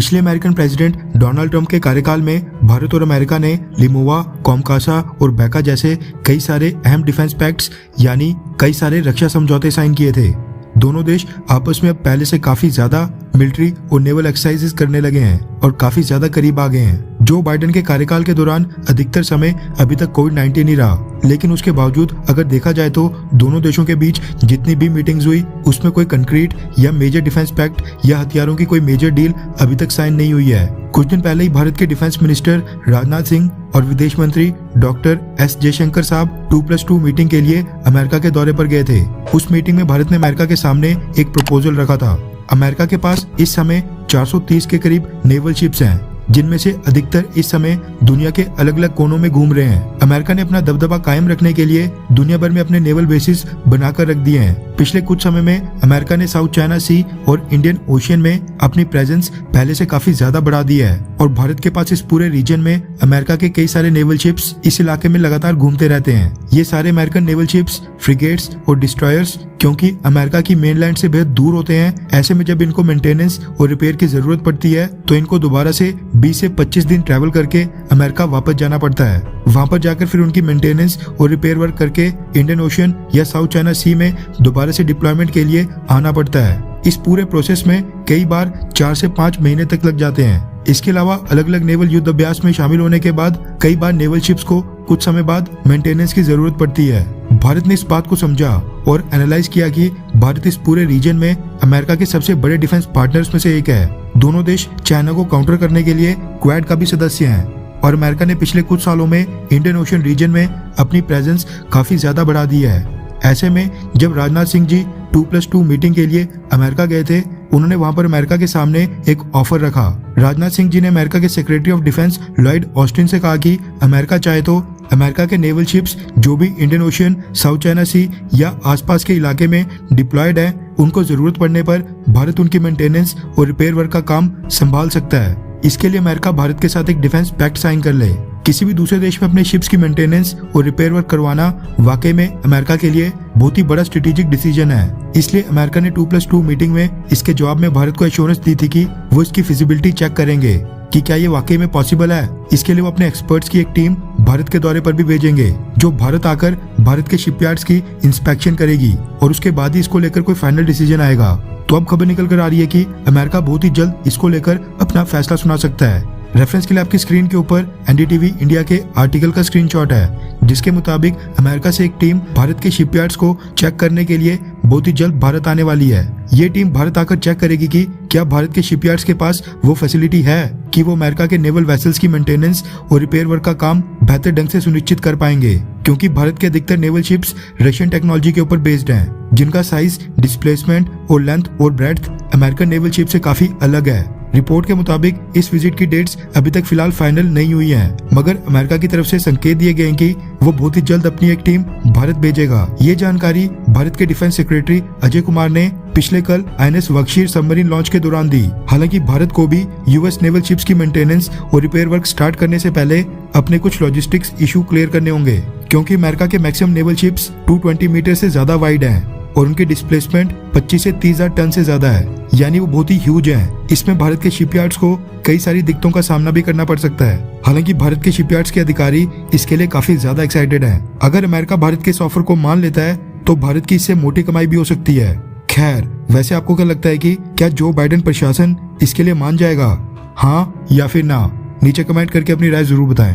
पिछले American president Donald Trump के कार्यकाल में भारत और अमेरिका ने लिमोवा, कॉमकासा और बैका जैसे कई सारे अहम डिफेंस पैक्ट्स यानी कई सारे रक्षा समझौते साइन किए थे। दोनों देश आपस में अब पहले से काफी ज्यादा मिलिट्री और नेवल एक्सरसाइजेस करने लगे हैं और काफी ज्यादा करीब आ गए हैं। जो बाइडेन के कार्यकाल के दौरान अधिकतर समय अभी तक कोविड-19 ही रहा, लेकिन उसके बावजूद अगर देखा जाए तो दोनों देशों के बीच जितनी भी मीटिंग्स हुई उसमें कोई कंक्रीट या मेजर डिफेंस पैक्ट या हथियारों की कोई मेजर डील अभी तक साइन नहीं हुई है। कुछ दिन पहले ही भारत के डिफेंस मिनिस्टर राजनाथ सिंह और विदेश मंत्री डॉक्टर एस जयशंकर साहब 2+2 मीटिंग के लिए अमेरिका के दौरे पर गए थे। उस मीटिंग में भारत ने अमेरिका के सामने एक प्रपोजल रखा था। अमेरिका के पास इस समय 430 के करीब नेवल शिप्स हैं, जिनमें से अधिकतर इस समय दुनिया के अलग अलग कोनों में घूम रहे हैं। अमेरिका ने अपना दबदबा कायम रखने के लिए दुनिया भर में अपने नेवल बेसिस बनाकर रख दिए हैं। पिछले कुछ समय में अमेरिका ने साउथ चाइना सी और इंडियन ओशियन में अपनी प्रेजेंस पहले से काफी ज्यादा बढ़ा दी है और भारत के पास इस पूरे रीजन में अमेरिका के कई सारे नेवल शिप्स इस इलाके में लगातार घूमते रहते हैं। ये सारे अमेरिकन नेवल शिप्स फ्रिगेट्स और डिस्ट्रॉयर्स क्योंकि अमेरिका की मेनलैंड से बेहद दूर होते हैं, ऐसे में जब इनको मेंटेनेंस और रिपेयर की जरूरत पड़ती है तो इनको दोबारा से 20 से 25 दिन ट्रैवल करके अमेरिका वापस जाना पड़ता है। वहां पर जाकर फिर उनकी मेंटेनेंस और रिपेयर वर्क करके इंडियन ओशियन या साउथ चाइना सी में दोबारा से डिप्लॉयमेंट के लिए आना पड़ता है। इस पूरे प्रोसेस में कई बार 4 से 5 महीने तक लग जाते हैं। इसके अलावा अलग अलग नेवल युद्ध अभ्यास में शामिल होने के बाद कई बार नेवल शिप्स को कुछ समय बाद मेंटेनेंस की जरूरत पड़ती है। भारत ने इस बात को समझा और एनालाइज किया कि भारत इस पूरे रीजन में अमेरिका के सबसे बड़े डिफेंस पार्टनर्स में से एक है। दोनों देश चाइना को काउंटर करने के लिए क्वाड का भी सदस्य हैं और अमेरिका ने पिछले कुछ सालों में इंडियन ओशियन रीजन में अपनी प्रेजेंस काफी ज्यादा बढ़ा दी है। ऐसे में जब राजनाथ सिंह जी 2+2 मीटिंग के लिए अमेरिका गए थे, उन्होंने वहां पर अमेरिका के सामने एक ऑफर रखा। राजनाथ सिंह जी ने अमेरिका के secretary of defence Lloyd Austin से कहा कि अमेरिका चाहे तो अमेरिका के नेवल शिप्स जो भी इंडियन ओशियन, साउथ चाइना सी या आसपास के इलाके में डिप्लॉयड है, उनको जरूरत पड़ने पर भारत उनकी मेंटेनेंस और रिपेयर वर्क का काम संभाल सकता है। इसके लिए अमेरिका भारत के साथ एक डिफेंस पैक्ट साइन कर ले। किसी भी दूसरे देश में अपने शिप्स की मेंटेनेंस और रिपेयर वर्क करवाना वाकई में अमेरिका के लिए बहुत ही बड़ा स्ट्रेटेजिक डिसीजन है। इसलिए अमेरिका ने 2+2 मीटिंग में इसके जवाब में भारत को एश्योरेंस दी थी कि वो इसकी फिजिबिलिटी चेक करेंगे कि क्या ये वाकई में पॉसिबल है। इसके लिए वो अपने एक्सपर्ट्स की एक टीम भारत के दौरे पर भी भेजेंगे, जो भारत आकर भारत के शिपयार्ड्स की इंस्पेक्शन करेगी और उसके बाद ही इसको लेकर कोई फाइनल डिसीजन आएगा। तो अब खबर निकल कर आ रही है कि अमेरिका बहुत ही जल्द इसको लेकर अपना फैसला सुना सकता है। रेफरेंस के लिए आपकी स्क्रीन के ऊपर एनडीटीवी इंडिया के आर्टिकल का स्क्रीनशॉट है, जिसके मुताबिक अमेरिका से एक टीम भारत के शिपयार्ड्स को चेक करने के लिए बहुत ही जल्द भारत आने वाली है। ये टीम भारत आकर चेक करेगी कि क्या भारत के शिपयार्ड्स के पास वो फैसिलिटी है कि वो अमेरिका के नेवल वेसल्स की मेंटेनेंस और रिपेयर वर्क का काम बेहतर ढंग से सुनिश्चित कर पाएंगे, क्योंकि भारत के अधिकतर नेवल शिप्स रशियन टेक्नोलॉजी के ऊपर बेस्ड हैं, जिनका साइज, डिस्प्लेसमेंट और लेंथ और ब्रेड्थ अमेरिकन नेवल शिप से काफी अलग है। रिपोर्ट के मुताबिक इस विजिट की डेट्स अभी तक फिलहाल फाइनल नहीं हुई हैं, मगर अमेरिका की तरफ से संकेत दिए गए हैं कि वो बहुत ही जल्द अपनी एक टीम भारत भेजेगा। ये जानकारी भारत के डिफेंस सेक्रेटरी अजय कुमार ने पिछले कल INS वर्कशीर सबमरीन लॉन्च के दौरान दी। हालांकि भारत को भी यूएस नेवल शिप्स की मेंटेनेंस और रिपेयर वर्क स्टार्ट करने से पहले अपने कुछ लॉजिस्टिक्स इशू क्लियर करने होंगे, क्योंकि अमेरिका के मैक्सिमम नेवल शिप्स 220 मीटर से ज्यादा वाइड हैं और उनकी डिस्प्लेसमेंट 25 से 30,000 टन से ज्यादा है, यानी वो बहुत ही ह्यूज है। इसमें भारत के शिपयार्ड्स को कई सारी दिक्कतों का सामना भी करना पड़ सकता है। हालांकि भारत के शिपयार्ड्स के अधिकारी इसके लिए काफी ज्यादा एक्साइटेड हैं। अगर अमेरिका भारत के इस ऑफर को मान लेता है तो भारत की इससे मोटी कमाई भी हो सकती है। खैर, वैसे आपको क्या लगता है कि क्या जो बाइडेन प्रशासन इसके लिए मान जाएगा, हाँ या फिर ना? नीचे कमेंट करके अपनी राय जरूर बताएं।